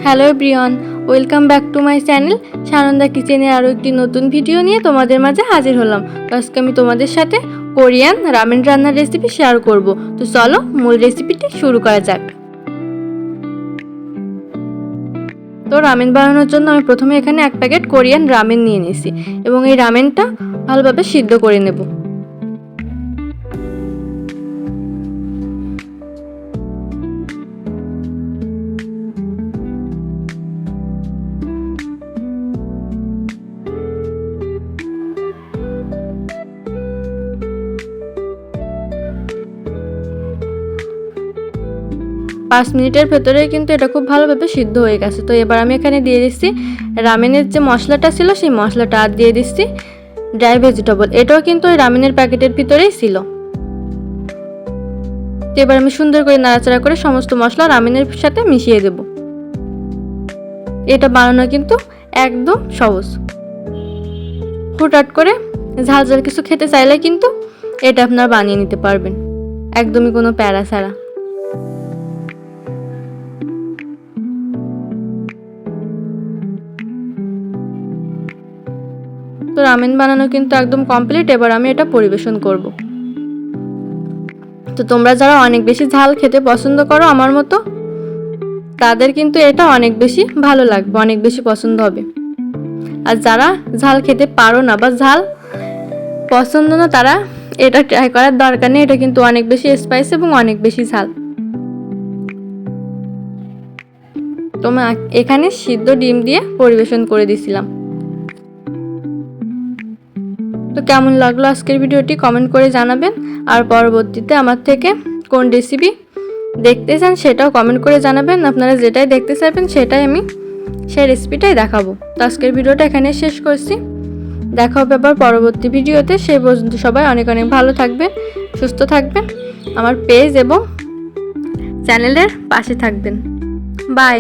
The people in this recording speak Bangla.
Hello everyone, welcome back to my channel Sananda কিচেনের আরও একটি নতুন ভিডিও নিয়ে তোমাদের মাঝে হাজির হলাম। তো আজকে আমি তোমাদের সাথে কোরিয়ান রামেন রান্নার রেসিপি শেয়ার করব। তো চলো মূল রেসিপিটি শুরু করা যাক। তো রামেন বানানোর জন্য আমি প্রথমে এখানে 1 প্যাকেট কোরিয়ান রামেন নিয়ে নিয়েছি এবং এই রামেনটা ভালোভাবে সিদ্ধ করে নেব। পাঁচ মিনিটের ভেতরে কিন্তু এটা খুব ভালোভাবে সিদ্ধ হয়ে গেছে। তো এবার আমি এখানে দিয়ে দিচ্ছি রামেনের যে মশলাটা ছিল সেই মশলাটা, আর দিয়ে দিচ্ছি ড্রাই ভেজিটেবল। এটাও কিন্তু ওই রামেনের প্যাকেটের ভিতরেই ছিল। তো এবার আমি সুন্দর করে নাড়াচাড়া করে সমস্ত মশলা রামেনের সাথে মিশিয়ে দেব। এটা বানানো কিন্তু একদম সহজ। হুটহাট করে ঝাল ঝাল কিছু খেতে চাইলে কিন্তু এটা আপনারা বানিয়ে নিতে পারবেন, একদমই কোনো প্যারা ছাড়া। তো রামেন বানানো কিন্তু একদম কমপ্লিট। এবার আমি এটা পরিবেশন করব। তো তোমরা যারা অনেক বেশি ঝাল খেতে পছন্দ করো আমার মতো, তাদের কিন্তু এটা অনেক বেশি ভালো লাগবে, অনেক বেশি পছন্দ হবে। আর যারা ঝাল খেতে পারো না বা ঝাল পছন্দ না, তারা এটা ট্রাই করার দরকার নেই। এটা কিন্তু অনেক বেশি স্পাইসি এবং অনেক বেশি ঝাল। তোমরা এখানে সিদ্ধ ডিম দিয়ে পরিবেশন করে দিয়েছিলাম। তো কেমন লাগলো আজকের ভিডিওটি কমেন্ট করে জানাবেন। আর পরবর্তীতে আমার থেকে কোন রেসিপি দেখতে চান সেটাও কমেন্ট করে জানাবেন। আপনারা যেটাই দেখতে চাইবেন সেটাই আমি সেই রেসিপিটাই দেখাবো। তো আজকের ভিডিওটা এখানে শেষ করছি। দেখা হবে আবার পরবর্তী ভিডিওতে। সেই পর্যন্ত সবাই অনেক অনেক ভালো থাকবেন, সুস্থ থাকবেন, আমার পেজ এবং চ্যানেলের পাশে থাকবেন। বাই।